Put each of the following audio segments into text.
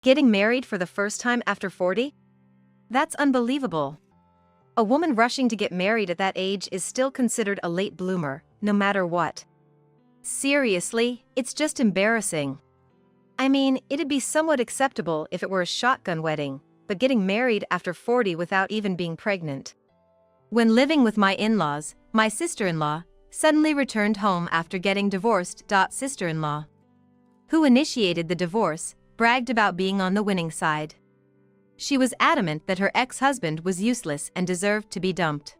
Getting married for the first time after 40? That's unbelievable. A woman rushing to get married at that age is still considered a late bloomer, no matter what. Seriously, it's just embarrassing. I mean, it'd be somewhat acceptable if it were a shotgun wedding, but getting married after 40 without even being pregnant. When living with my in-laws, my sister-in-law suddenly returned home after getting divorced. Sister-in-law, who initiated the divorce, bragged about being on the winning side. She was adamant that her ex-husband was useless and deserved to be dumped.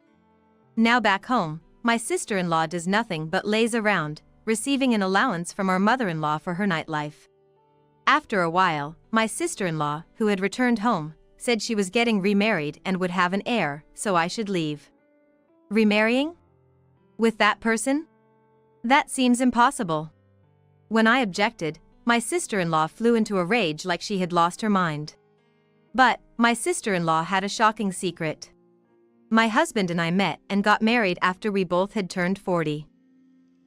Now back home, my sister-in-law does nothing but laze around, receiving an allowance from our mother-in-law for her nightlife. After a while, my sister-in-law, who had returned home, said she was getting remarried and would have an heir, so I should leave. Remarrying? With that person? That seems impossible. When I objected, my sister-in-law flew into a rage like she had lost her mind. But my sister-in-law had a shocking secret. My husband and I met and got married after we both had turned 40.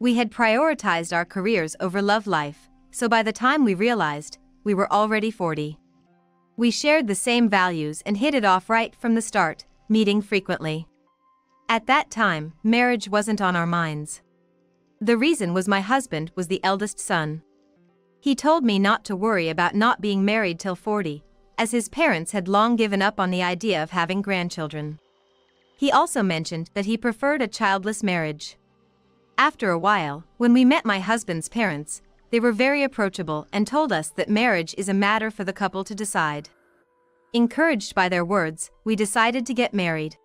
We had prioritized our careers over love life, so by the time we realized, we were already 40. We shared the same values and hit it off right from the start, meeting frequently. At that time, marriage wasn't on our minds. The reason was my husband was the eldest son. He told me not to worry about not being married till 40, as his parents had long given up on the idea of having grandchildren. He also mentioned that he preferred a childless marriage. After a while, when we met my husband's parents, they were very approachable and told us that marriage is a matter for the couple to decide. Encouraged by their words, we decided to get married.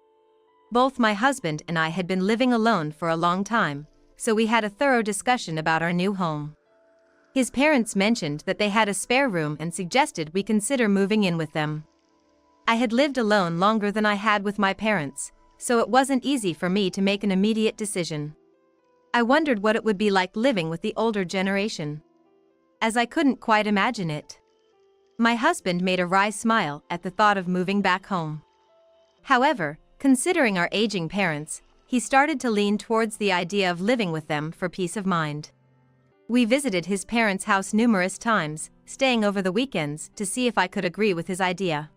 Both my husband and I had been living alone for a long time, so we had a thorough discussion about our new home. His parents mentioned that they had a spare room and suggested we consider moving in with them. I had lived alone longer than I had with my parents, so it wasn't easy for me to make an immediate decision. I wondered what it would be like living with the older generation, as I couldn't quite imagine it. My husband made a wry smile at the thought of moving back home. However, considering our aging parents, he started to lean towards the idea of living with them for peace of mind. We visited his parents' house numerous times, staying over the weekends to see if I could agree with his idea.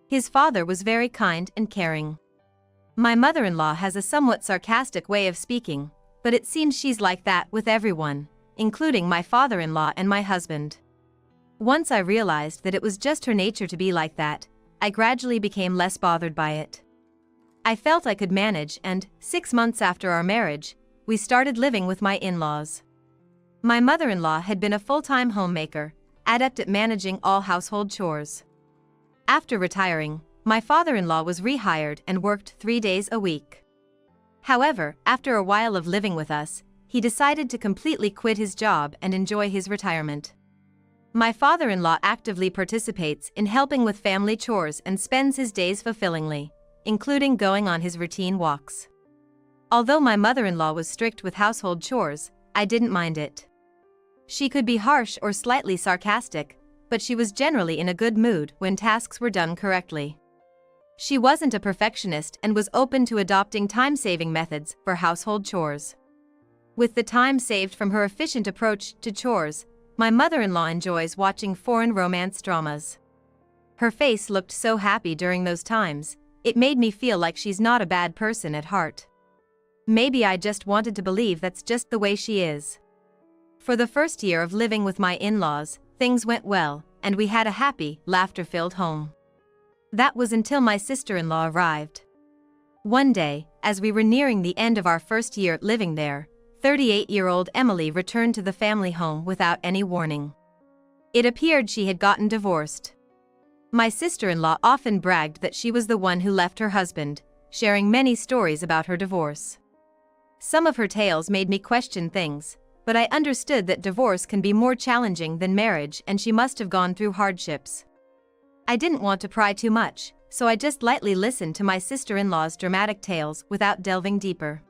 His father was very kind and caring. My mother-in-law has a somewhat sarcastic way of speaking, but it seems she's like that with everyone, including my father-in-law and my husband. Once I realized that it was just her nature to be like that, I gradually became less bothered by it. I felt I could manage, and 6 months after our marriage, we started living with my in-laws. My mother-in-law had been a full-time homemaker, adept at managing all household chores. After retiring, my father-in-law was rehired and worked 3 days a week. However, after a while of living with us, he decided to completely quit his job and enjoy his retirement. My father-in-law actively participates in helping with family chores and spends his days fulfillingly, including going on his routine walks. Although my mother-in-law was strict with household chores, I didn't mind it. She could be harsh or slightly sarcastic, but she was generally in a good mood when tasks were done correctly. She wasn't a perfectionist and was open to adopting time-saving methods for household chores. With the time saved from her efficient approach to chores, my mother-in-law enjoys watching foreign romance dramas. Her face looked so happy during those times, it made me feel like she's not a bad person at heart. Maybe I just wanted to believe that's just the way she is. For the first year of living with my in-laws, things went well, and we had a happy, laughter-filled home. That was until my sister-in-law arrived. One day, as we were nearing the end of our first year living there, 38-year-old Emily returned to the family home without any warning. It appeared she had gotten divorced. My sister-in-law often bragged that she was the one who left her husband, sharing many stories about her divorce. Some of her tales made me question things, but I understood that divorce can be more challenging than marriage and she must have gone through hardships. I didn't want to pry too much, so I just lightly listened to my sister-in-law's dramatic tales without delving deeper.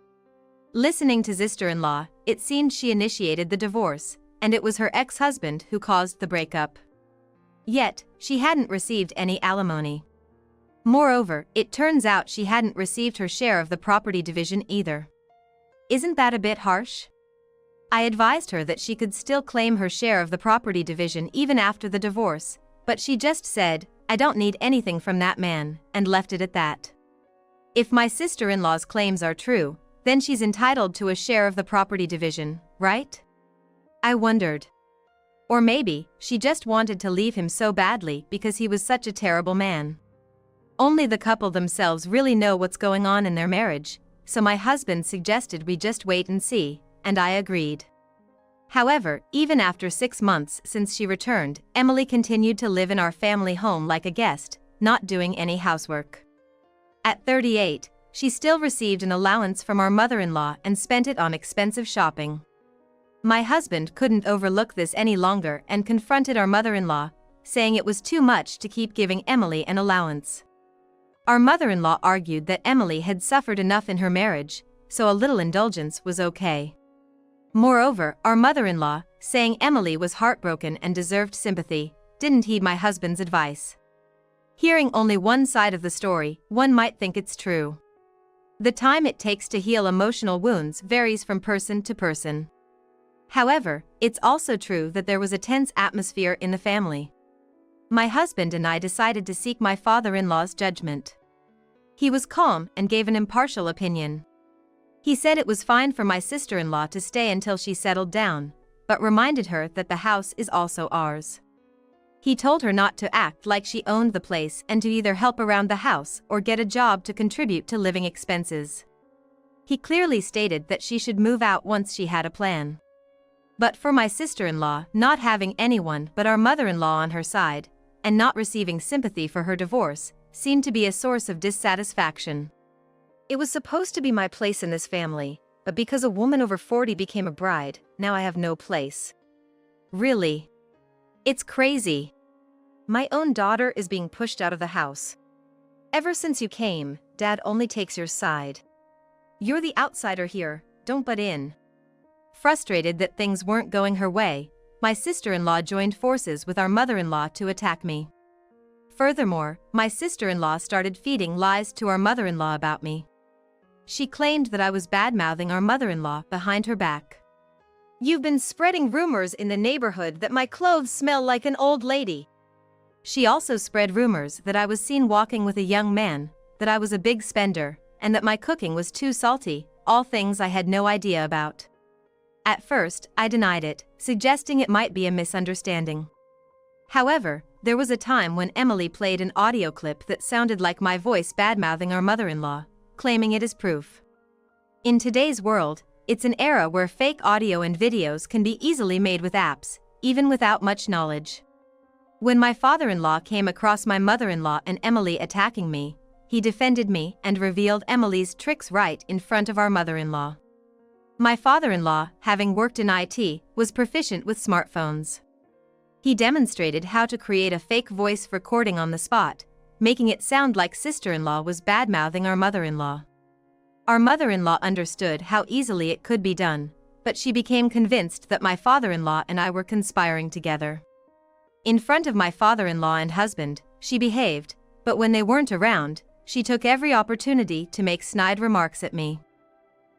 Listening to sister-in-law, it seemed she initiated the divorce, and it was her ex-husband who caused the breakup. Yet, she hadn't received any alimony. Moreover, it turns out she hadn't received her share of the property division either. Isn't that a bit harsh? I advised her that she could still claim her share of the property division even after the divorce, But she just said, "I don't need anything from that man," and left it at that. If my sister-in-law's claims are true, then she's entitled to a share of the property division, right? I wondered. Or maybe, she just wanted to leave him so badly because he was such a terrible man. Only the couple themselves really know what's going on in their marriage, so my husband suggested we just wait and see, and I agreed. However, even after 6 months since she returned, Emily continued to live in our family home like a guest, not doing any housework. At 38, she still received an allowance from our mother-in-law and spent it on expensive shopping. My husband couldn't overlook this any longer and confronted our mother-in-law, saying it was too much to keep giving Emily an allowance. Our mother-in-law argued that Emily had suffered enough in her marriage, so a little indulgence was okay. Moreover, our mother-in-law, saying Emily was heartbroken and deserved sympathy, didn't heed my husband's advice. Hearing only one side of the story, one might think it's true. The time it takes to heal emotional wounds varies from person to person. However, it's also true that there was a tense atmosphere in the family. My husband and I decided to seek my father-in-law's judgment. He was calm and gave an impartial opinion. He said it was fine for my sister-in-law to stay until she settled down, but reminded her that the house is also ours. He told her not to act like she owned the place and to either help around the house or get a job to contribute to living expenses. He clearly stated that she should move out once she had a plan. But for my sister-in-law, not having anyone but our mother-in-law on her side, and not receiving sympathy for her divorce, seemed to be a source of dissatisfaction. It was supposed to be my place in this family, but because a woman over 40 became a bride, now I have no place. Really? It's crazy. My own daughter is being pushed out of the house. Ever since you came, Dad only takes your side. You're the outsider here, don't butt in. Frustrated that things weren't going her way, my sister-in-law joined forces with our mother-in-law to attack me. Furthermore, my sister-in-law started feeding lies to our mother-in-law about me. She claimed that I was bad-mouthing our mother-in-law behind her back. "You've been spreading rumors in the neighborhood that my clothes smell like an old lady." She also spread rumors that I was seen walking with a young man, that I was a big spender, and that my cooking was too salty, all things I had no idea about. At first, I denied it, suggesting it might be a misunderstanding. However, there was a time when Emily played an audio clip that sounded like my voice bad-mouthing our mother-in-law, claiming it as proof. In today's world, it's an era where fake audio and videos can be easily made with apps, even without much knowledge. When my father-in-law came across my mother-in-law and Emily attacking me, he defended me and revealed Emily's tricks right in front of our mother-in-law. My father-in-law, having worked in IT, was proficient with smartphones. He demonstrated how to create a fake voice recording on the spot, making it sound like sister-in-law was bad-mouthing our mother-in-law. Our mother-in-law understood how easily it could be done, but she became convinced that my father-in-law and I were conspiring together. In front of my father-in-law and husband, she behaved, but when they weren't around, she took every opportunity to make snide remarks at me.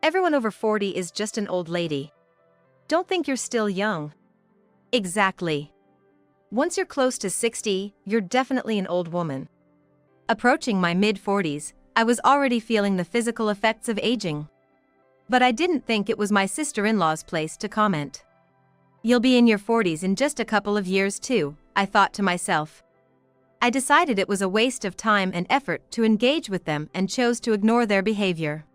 "Everyone over 40 is just an old lady. Don't think you're still young." Exactly. Once you're close to 60, you're definitely an old woman. Approaching my mid-40s, I was already feeling the physical effects of aging. But I didn't think it was my sister-in-law's place to comment. "You'll be in your 40s in just a couple of years too," I thought to myself. I decided it was a waste of time and effort to engage with them and chose to ignore their behavior.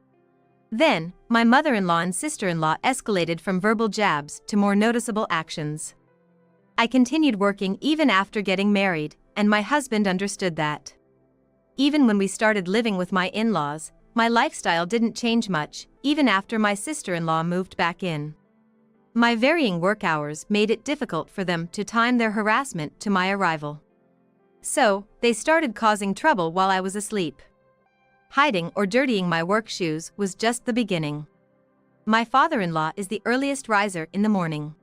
Then, my mother-in-law and sister-in-law escalated from verbal jabs to more noticeable actions. I continued working even after getting married, and my husband understood that. Even when we started living with my in-laws, my lifestyle didn't change much, even after my sister-in-law moved back in. My varying work hours made it difficult for them to time their harassment to my arrival. So, they started causing trouble while I was asleep. Hiding or dirtying my work shoes was just the beginning. My father-in-law is the earliest riser in the morning.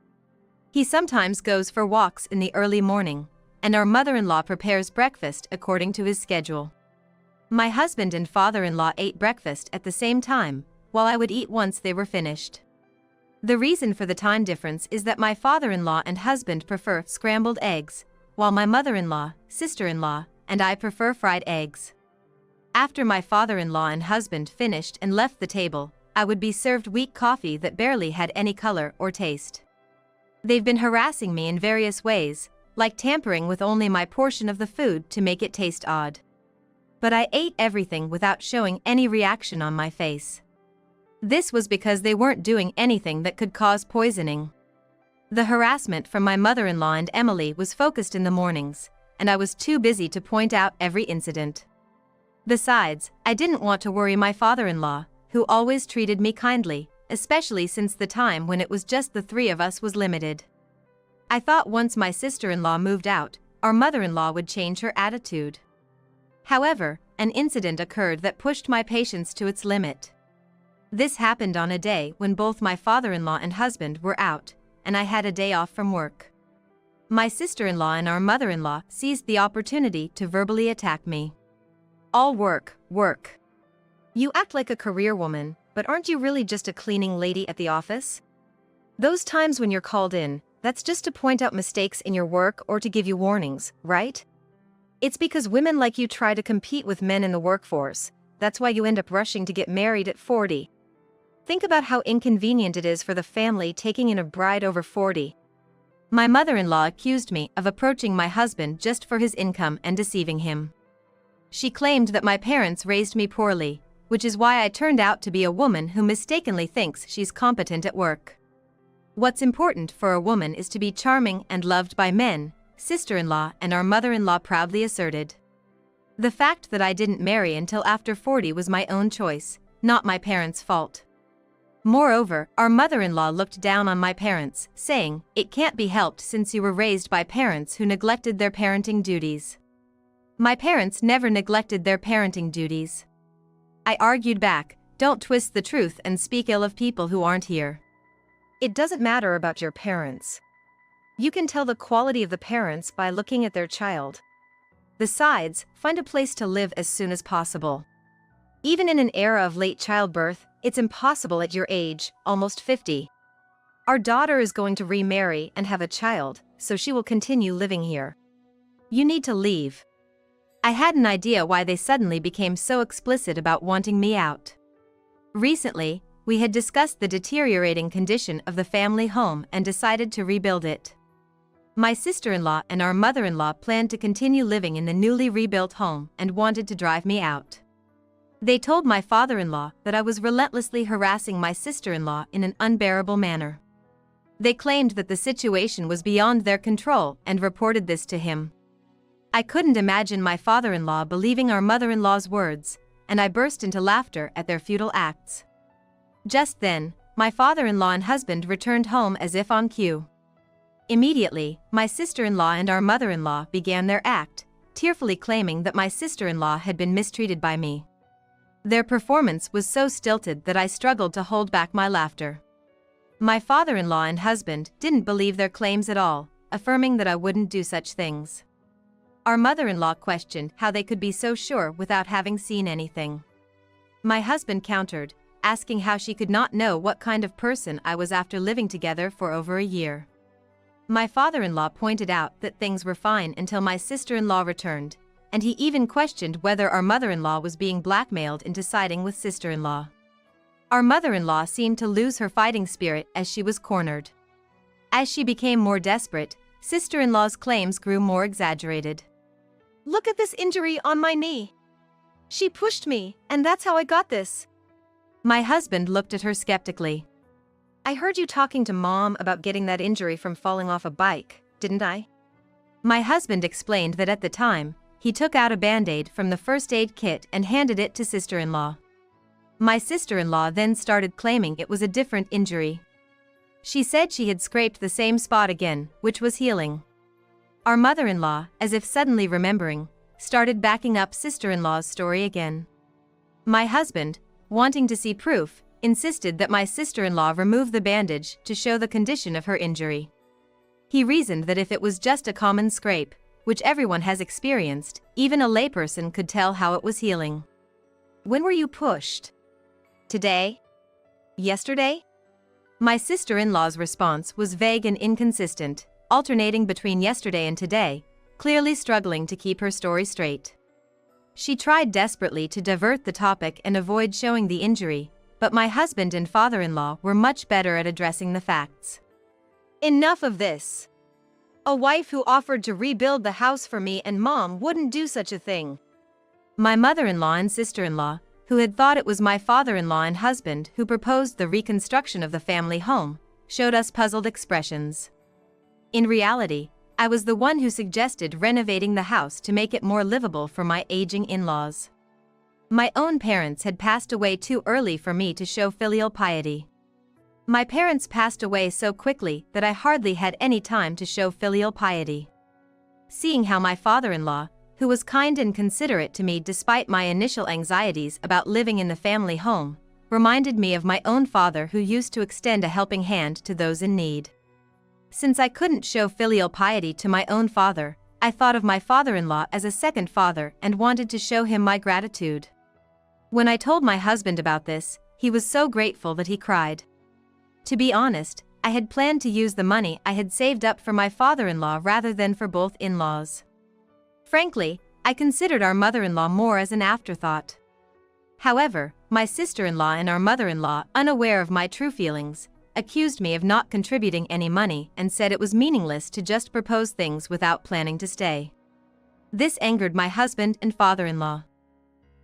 He sometimes goes for walks in the early morning, and our mother-in-law prepares breakfast according to his schedule. My husband and father-in-law ate breakfast at the same time, while I would eat once they were finished. The reason for the time difference is that my father-in-law and husband prefer scrambled eggs, while my mother-in-law, sister-in-law, and I prefer fried eggs. After my father-in-law and husband finished and left the table, I would be served weak coffee that barely had any color or taste. They've been harassing me in various ways, like tampering with only my portion of the food to make it taste odd. But I ate everything without showing any reaction on my face. This was because they weren't doing anything that could cause poisoning. The harassment from my mother-in-law and Emily was focused in the mornings, and I was too busy to point out every incident. Besides, I didn't want to worry my father-in-law, who always treated me kindly, especially since the time when it was just the three of us was limited. I thought once my sister-in-law moved out, our mother-in-law would change her attitude. However, an incident occurred that pushed my patience to its limit. This happened on a day when both my father-in-law and husband were out, and I had a day off from work. My sister-in-law and our mother-in-law seized the opportunity to verbally attack me. All work, work. You act like a career woman, but aren't you really just a cleaning lady at the office? Those times when you're called in, that's just to point out mistakes in your work or to give you warnings, right? It's because women like you try to compete with men in the workforce. That's why you end up rushing to get married at 40. Think about how inconvenient it is for the family taking in a bride over 40. My mother-in-law accused me of approaching my husband just for his income and deceiving him. She claimed that my parents raised me poorly, which is why I turned out to be a woman who mistakenly thinks she's competent at work. What's important for a woman is to be charming and loved by men, sister-in-law and our mother-in-law proudly asserted. The fact that I didn't marry until after 40 was my own choice, not my parents' fault. Moreover, our mother-in-law looked down on my parents, saying, "It can't be helped since you were raised by parents who neglected their parenting duties." My parents never neglected their parenting duties. I argued back, "Don't twist the truth and speak ill of people who aren't here. It doesn't matter about your parents. You can tell the quality of the parents by looking at their child. Besides, find a place to live as soon as possible. Even in an era of late childbirth, it's impossible at your age, almost 50. Our daughter is going to remarry and have a child, so she will continue living here. You need to leave." I had an idea why they suddenly became so explicit about wanting me out. Recently, we had discussed the deteriorating condition of the family home and decided to rebuild it. My sister-in-law and our mother-in-law planned to continue living in the newly rebuilt home and wanted to drive me out. They told my father-in-law that I was relentlessly harassing my sister-in-law in an unbearable manner. They claimed that the situation was beyond their control and reported this to him. I couldn't imagine my father-in-law believing our mother-in-law's words, and I burst into laughter at their futile acts. Just then, my father-in-law and husband returned home as if on cue. Immediately, my sister-in-law and our mother-in-law began their act, tearfully claiming that my sister-in-law had been mistreated by me. Their performance was so stilted that I struggled to hold back my laughter. My father-in-law and husband didn't believe their claims at all, affirming that I wouldn't do such things. Our mother-in-law questioned how they could be so sure without having seen anything. My husband countered, asking how she could not know what kind of person I was after living together for over a year. My father-in-law pointed out that things were fine until my sister-in-law returned, and he even questioned whether our mother-in-law was being blackmailed into siding with sister-in-law. Our mother-in-law seemed to lose her fighting spirit as she was cornered. As she became more desperate, sister-in-law's claims grew more exaggerated. "Look at this injury on my knee. She pushed me, and that's how I got this." My husband looked at her skeptically. "I heard you talking to Mom about getting that injury from falling off a bike, didn't I?" My husband explained that at the time, he took out a Band-Aid from the first aid kit and handed it to sister-in-law. My sister-in-law then started claiming it was a different injury. She said she had scraped the same spot again, which was healing. Our mother-in-law, as if suddenly remembering, started backing up sister-in-law's story again. My husband, wanting to see proof, insisted that my sister-in-law remove the bandage to show the condition of her injury. He reasoned that if it was just a common scrape, which everyone has experienced, even a layperson could tell how it was healing. "When were you pushed? Today? Yesterday?" My sister-in-law's response was vague and inconsistent, alternating between yesterday and today, clearly struggling to keep her story straight. She tried desperately to divert the topic and avoid showing the injury, but my husband and father-in-law were much better at addressing the facts. Enough of this. A wife who offered to rebuild the house for me and mom wouldn't do such a thing. My mother-in-law and sister-in-law, who had thought it was my father-in-law and husband who proposed the reconstruction of the family home, showed us puzzled expressions. In reality, I was the one who suggested renovating the house to make it more livable for my aging in-laws. My own parents had passed away too early for me to show filial piety. My parents passed away so quickly that I hardly had any time to show filial piety. Seeing how my father-in-law, who was kind and considerate to me despite my initial anxieties about living in the family home, reminded me of my own father who used to extend a helping hand to those in need. Since I couldn't show filial piety to my own father, I thought of my father-in-law as a second father and wanted to show him my gratitude. When I told my husband about this, he was so grateful that he cried. To be honest, I had planned to use the money I had saved up for my father-in-law rather than for both in-laws. Frankly, I considered our mother-in-law more as an afterthought. However, my sister-in-law and our mother-in-law, unaware of my true feelings, accused me of not contributing any money and said it was meaningless to just propose things without planning to stay. This angered my husband and father-in-law.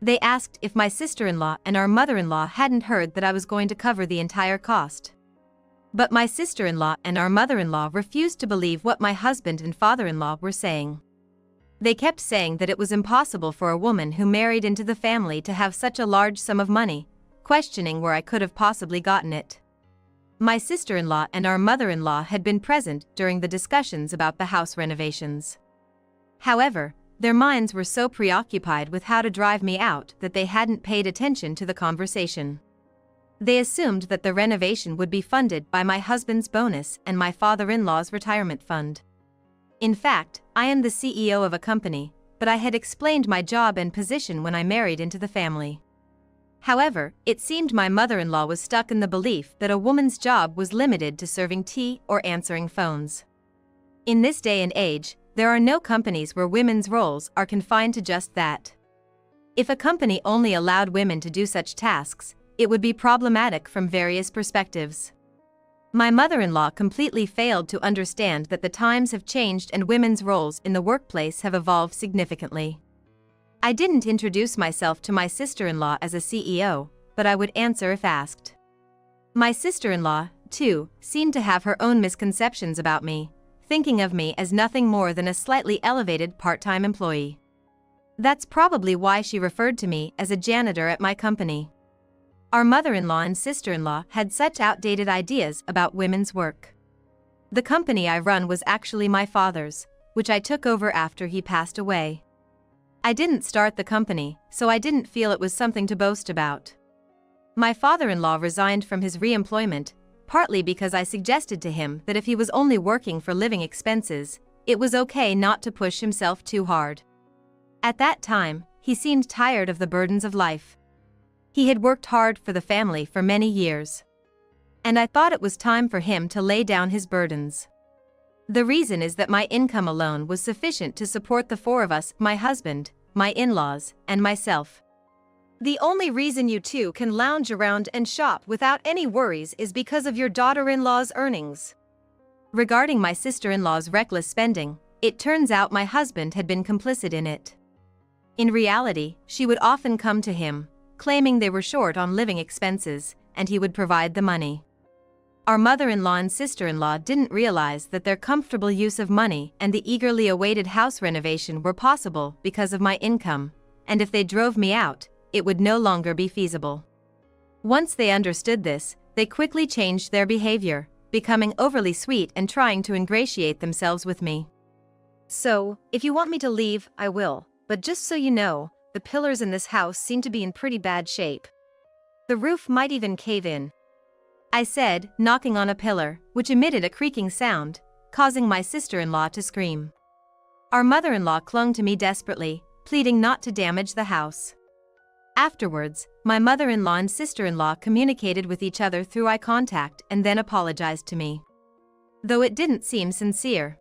They asked if my sister-in-law and our mother-in-law hadn't heard that I was going to cover the entire cost. But my sister-in-law and our mother-in-law refused to believe what my husband and father-in-law were saying. They kept saying that it was impossible for a woman who married into the family to have such a large sum of money, questioning where I could have possibly gotten it. My sister-in-law and our mother-in-law had been present during the discussions about the house renovations. However, their minds were so preoccupied with how to drive me out that they hadn't paid attention to the conversation. They assumed that the renovation would be funded by my husband's bonus and my father-in-law's retirement fund. In fact, I am the CEO of a company, but I had explained my job and position when I married into the family. However, it seemed my mother-in-law was stuck in the belief that a woman's job was limited to serving tea or answering phones. In this day and age, there are no companies where women's roles are confined to just that. If a company only allowed women to do such tasks, it would be problematic from various perspectives. My mother-in-law completely failed to understand that the times have changed and women's roles in the workplace have evolved significantly. I didn't introduce myself to my sister-in-law as a CEO, but I would answer if asked. My sister-in-law, too, seemed to have her own misconceptions about me, thinking of me as nothing more than a slightly elevated part-time employee. That's probably why she referred to me as a janitor at my company. Our mother-in-law and sister-in-law had such outdated ideas about women's work. The company I run was actually my father's, which I took over after he passed away. I didn't start the company, so I didn't feel it was something to boast about. My father-in-law resigned from his re-employment, partly because I suggested to him that if he was only working for living expenses, it was okay not to push himself too hard. At that time, he seemed tired of the burdens of life. He had worked hard for the family for many years. And I thought it was time for him to lay down his burdens. The reason is that my income alone was sufficient to support the four of us, my husband, my in-laws, and myself. The only reason you two can lounge around and shop without any worries is because of your daughter-in-law's earnings. Regarding my sister-in-law's reckless spending, it turns out my husband had been complicit in it. In reality, she would often come to him, claiming they were short on living expenses, and he would provide the money. Our mother-in-law and sister-in-law didn't realize that their comfortable use of money and the eagerly awaited house renovation were possible because of my income, and if they drove me out, it would no longer be feasible. Once they understood this, they quickly changed their behavior, becoming overly sweet and trying to ingratiate themselves with me. So, if you want me to leave, I will, but just so you know, the pillars in this house seem to be in pretty bad shape. The roof might even cave in, I said, knocking on a pillar, which emitted a creaking sound, causing my sister-in-law to scream. Our mother-in-law clung to me desperately, pleading not to damage the house. Afterwards, my mother-in-law and sister-in-law communicated with each other through eye contact and then apologized to me. Though it didn't seem sincere.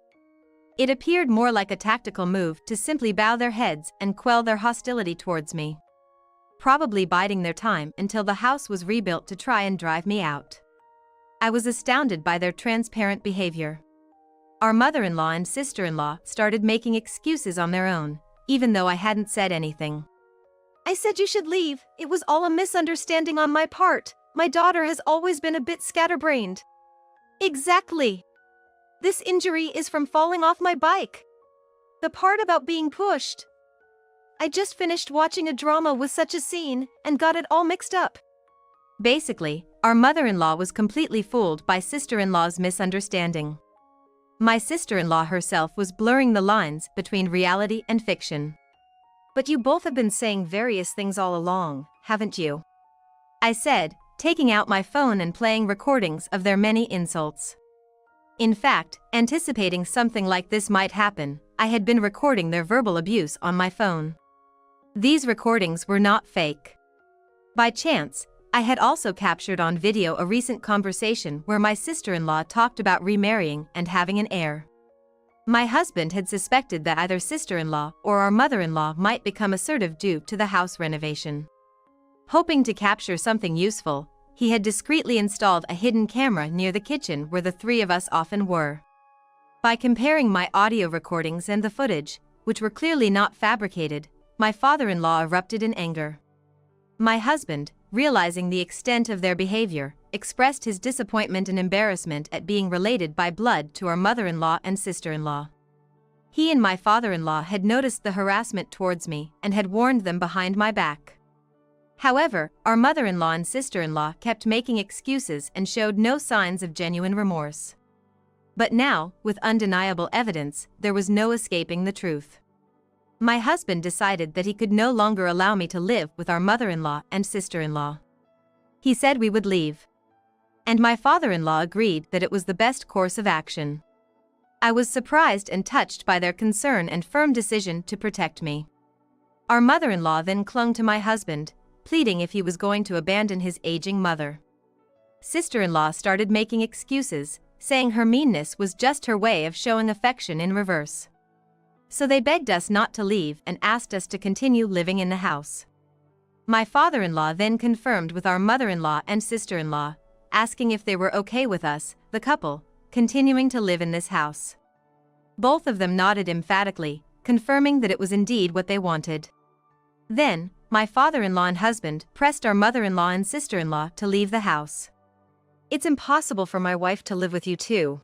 It appeared more like a tactical move to simply bow their heads and quell their hostility towards me, probably biding their time until the house was rebuilt to try and drive me out. I was astounded by their transparent behavior. Our mother-in-law and sister-in-law started making excuses on their own, even though I hadn't said anything. "I said you should leave. It was all a misunderstanding on my part. My daughter has always been a bit scatterbrained." "Exactly. This injury is from falling off my bike. The part about being pushed. I just finished watching a drama with such a scene and got it all mixed up." Basically, our mother-in-law was completely fooled by sister-in-law's misunderstanding. My sister-in-law herself was blurring the lines between reality and fiction. "But you both have been saying various things all along, haven't you?" I said, taking out my phone and playing recordings of their many insults. In fact, anticipating something like this might happen, I had been recording their verbal abuse on my phone. These recordings were not fake. By chance, I had also captured on video a recent conversation where my sister-in-law talked about remarrying and having an heir. My husband had suspected that either sister-in-law or our mother-in-law might become assertive due to the house renovation. Hoping to capture something useful, he had discreetly installed a hidden camera near the kitchen where the three of us often were. By comparing my audio recordings and the footage, which were clearly not fabricated, my father-in-law erupted in anger. My husband, realizing the extent of their behavior, expressed his disappointment and embarrassment at being related by blood to our mother-in-law and sister-in-law. He and my father-in-law had noticed the harassment towards me and had warned them behind my back. However, our mother-in-law and sister-in-law kept making excuses and showed no signs of genuine remorse. But now, with undeniable evidence, there was no escaping the truth. My husband decided that he could no longer allow me to live with our mother-in-law and sister-in-law. He said we would leave. And my father-in-law agreed that it was the best course of action. I was surprised and touched by their concern and firm decision to protect me. Our mother-in-law then clung to my husband, pleading if he was going to abandon his aging mother. Sister-in-law started making excuses, saying her meanness was just her way of showing affection in reverse. So they begged us not to leave and asked us to continue living in the house. My father-in-law then confirmed with our mother-in-law and sister-in-law, asking if they were okay with us, the couple, continuing to live in this house. Both of them nodded emphatically, confirming that it was indeed what they wanted. Then, my father-in-law and husband pressed our mother-in-law and sister-in-law to leave the house. "It's impossible for my wife to live with you two.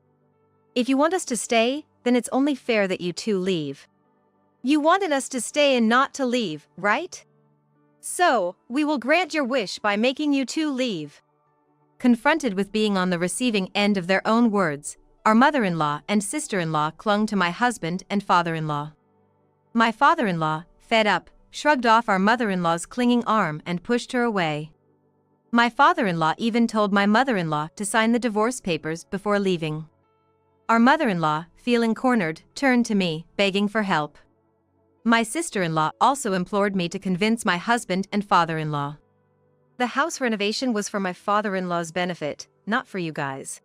If you want us to stay, then it's only fair that you two leave. You wanted us to stay and not to leave, right? So, we will grant your wish by making you two leave." Confronted with being on the receiving end of their own words, our mother-in-law and sister-in-law clung to my husband and father-in-law. My father-in-law, fed up, shrugged off our mother-in-law's clinging arm and pushed her away. My father-in-law even told my mother-in-law to sign the divorce papers before leaving. Our mother-in-law, feeling cornered, turned to me, begging for help. My sister-in-law also implored me to convince my husband and father-in-law. The house renovation was for my father-in-law's benefit, not for you guys.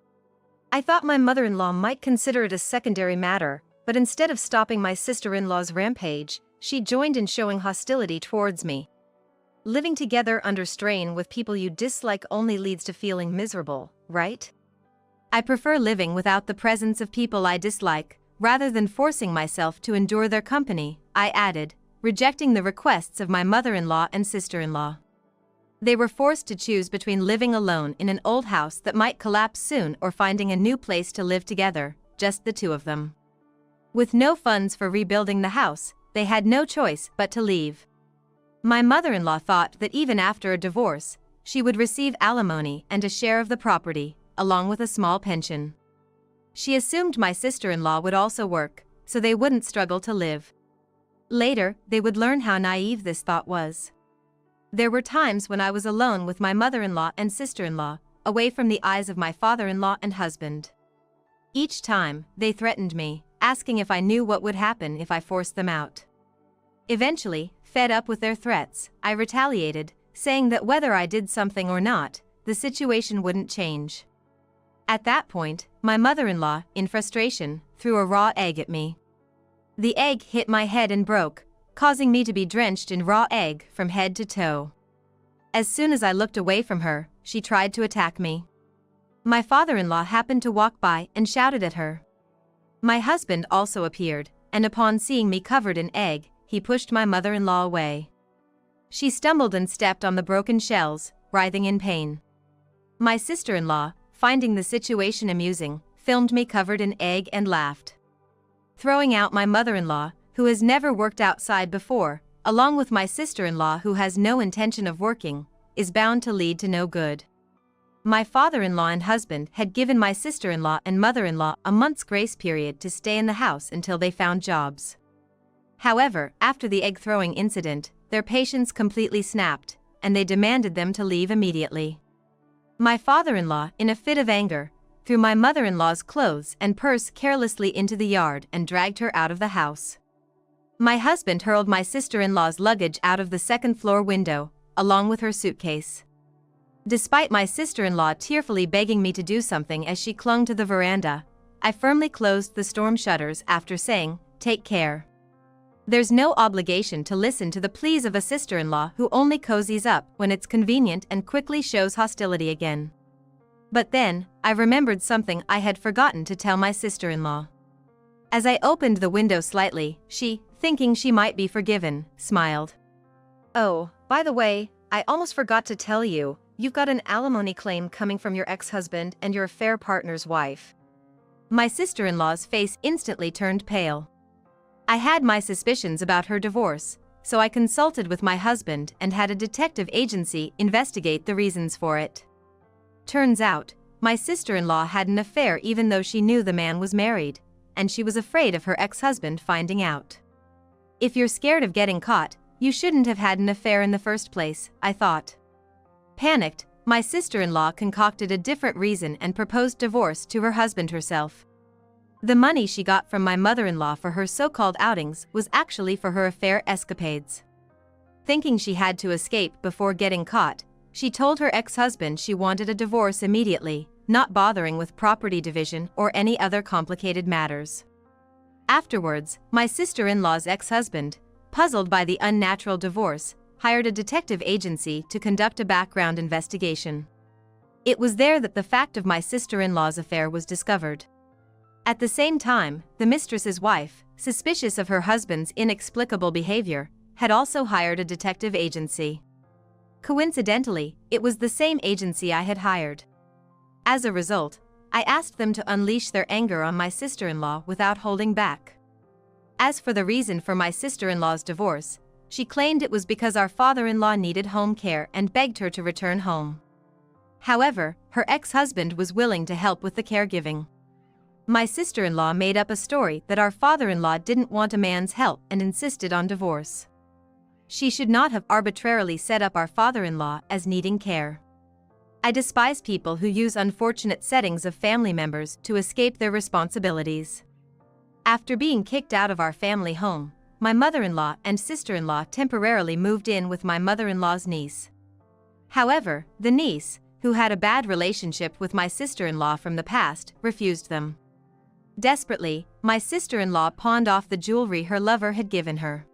I thought my mother-in-law might consider it a secondary matter, but instead of stopping my sister-in-law's rampage, she joined in showing hostility towards me. Living together under strain with people you dislike only leads to feeling miserable, right? I prefer living without the presence of people I dislike, rather than forcing myself to endure their company, I added, rejecting the requests of my mother-in-law and sister-in-law. They were forced to choose between living alone in an old house that might collapse soon or finding a new place to live together, just the two of them. With no funds for rebuilding the house, they had no choice but to leave. My mother-in-law thought that even after a divorce, she would receive alimony and a share of the property, along with a small pension. She assumed my sister-in-law would also work, so they wouldn't struggle to live. Later, they would learn how naive this thought was. There were times when I was alone with my mother-in-law and sister-in-law, away from the eyes of my father-in-law and husband. Each time, they threatened me, asking if I knew what would happen if I forced them out. Eventually, fed up with their threats, I retaliated, saying that whether I did something or not, the situation wouldn't change. At that point, my mother-in-law, in frustration, threw a raw egg at me. The egg hit my head and broke, causing me to be drenched in raw egg from head to toe. As soon as I looked away from her, she tried to attack me. My father-in-law happened to walk by and shouted at her. My husband also appeared, and upon seeing me covered in egg, he pushed my mother-in-law away. She stumbled and stepped on the broken shells, writhing in pain. My sister-in-law, finding the situation amusing, filmed me covered in egg and laughed. Throwing out my mother-in-law, who has never worked outside before, along with my sister-in-law who has no intention of working, is bound to lead to no good. My father-in-law and husband had given my sister-in-law and mother-in-law a month's grace period to stay in the house until they found jobs. However, after the egg-throwing incident, their patience completely snapped, and they demanded them to leave immediately. My father-in-law, in a fit of anger, threw my mother-in-law's clothes and purse carelessly into the yard and dragged her out of the house. My husband hurled my sister-in-law's luggage out of the second-floor window, along with her suitcase. Despite my sister-in-law tearfully begging me to do something as she clung to the veranda, I firmly closed the storm shutters after saying, "Take care." There's no obligation to listen to the pleas of a sister-in-law who only cozies up when it's convenient and quickly shows hostility again. But then, I remembered something I had forgotten to tell my sister-in-law. As I opened the window slightly, she, thinking she might be forgiven, smiled. "Oh, by the way, I almost forgot to tell you, you've got an alimony claim coming from your ex-husband and your affair partner's wife." My sister-in-law's face instantly turned pale. I had my suspicions about her divorce, so I consulted with my husband and had a detective agency investigate the reasons for it. Turns out, my sister-in-law had an affair even though she knew the man was married, and she was afraid of her ex-husband finding out. If you're scared of getting caught, you shouldn't have had an affair in the first place, I thought. Panicked, my sister-in-law concocted a different reason and proposed divorce to her husband herself. The money she got from my mother-in-law for her so-called outings was actually for her affair escapades. Thinking she had to escape before getting caught, she told her ex-husband she wanted a divorce immediately, not bothering with property division or any other complicated matters. Afterwards, my sister-in-law's ex-husband, puzzled by the unnatural divorce, hired a detective agency to conduct a background investigation. It was there that the fact of my sister-in-law's affair was discovered. At the same time, the mistress's wife, suspicious of her husband's inexplicable behavior, had also hired a detective agency. Coincidentally, it was the same agency I had hired. As a result, I asked them to unleash their anger on my sister-in-law without holding back. As for the reason for my sister-in-law's divorce, she claimed it was because our father-in-law needed home care and begged her to return home. However, her ex-husband was willing to help with the caregiving. My sister-in-law made up a story that our father-in-law didn't want a man's help and insisted on divorce. She should not have arbitrarily set up our father-in-law as needing care. I despise people who use unfortunate settings of family members to escape their responsibilities. After being kicked out of our family home, my mother-in-law and sister-in-law temporarily moved in with my mother-in-law's niece. However, the niece, who had a bad relationship with my sister-in-law from the past, refused them. Desperately, my sister-in-law pawned off the jewelry her lover had given her.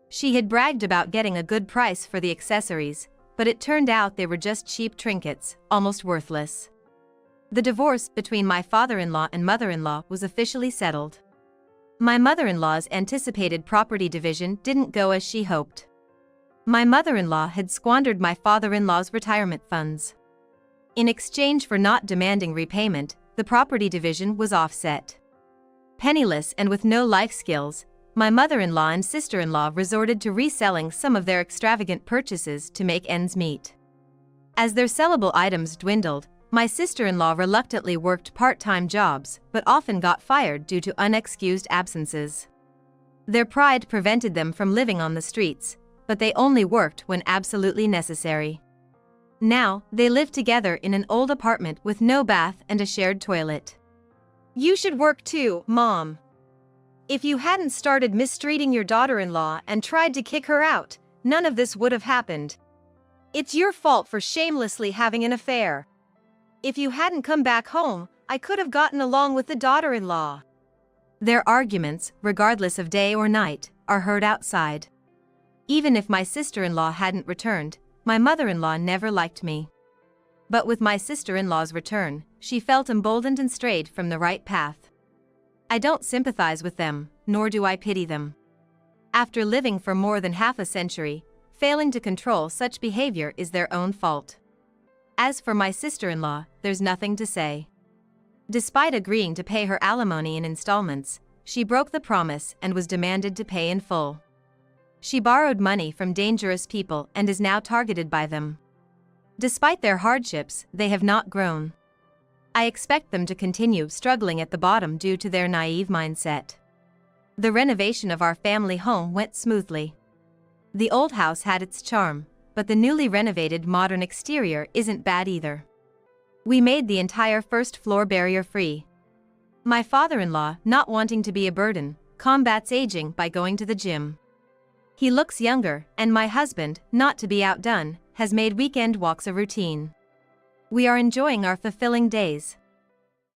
She had bragged about getting a good price for the accessories, but it turned out they were just cheap trinkets, almost worthless. The divorce between my father-in-law and mother-in-law was officially settled. My mother-in-law's anticipated property division didn't go as she hoped. My mother-in-law had squandered my father-in-law's retirement funds. In exchange for not demanding repayment, the property division was offset. Penniless and with no life skills, my mother-in-law and sister-in-law resorted to reselling some of their extravagant purchases to make ends meet. As their sellable items dwindled, my sister-in-law reluctantly worked part-time jobs but often got fired due to unexcused absences. Their pride prevented them from living on the streets, but they only worked when absolutely necessary. Now, they live together in an old apartment with no bath and a shared toilet. "You should work too, Mom. If you hadn't started mistreating your daughter-in-law and tried to kick her out, none of this would have happened. It's your fault for shamelessly having an affair." If you hadn't come back home, I could have gotten along with the daughter-in-law. Their arguments, regardless of day or night, are heard outside. Even if my sister-in-law hadn't returned, my mother-in-law never liked me. But with my sister-in-law's return, she felt emboldened and strayed from the right path. I don't sympathize with them, nor do I pity them. After living for more than half a century, failing to control such behavior is their own fault. As for my sister-in-law, there's nothing to say. Despite agreeing to pay her alimony in installments, she broke the promise and was demanded to pay in full. She borrowed money from dangerous people and is now targeted by them. Despite their hardships, they have not grown. I expect them to continue struggling at the bottom due to their naive mindset. The renovation of our family home went smoothly. The old house had its charm, but the newly renovated modern exterior isn't bad either. We made the entire first floor barrier-free. My father-in-law, not wanting to be a burden, combats aging by going to the gym. He looks younger, and my husband, not to be outdone, has made weekend walks a routine. We are enjoying our fulfilling days.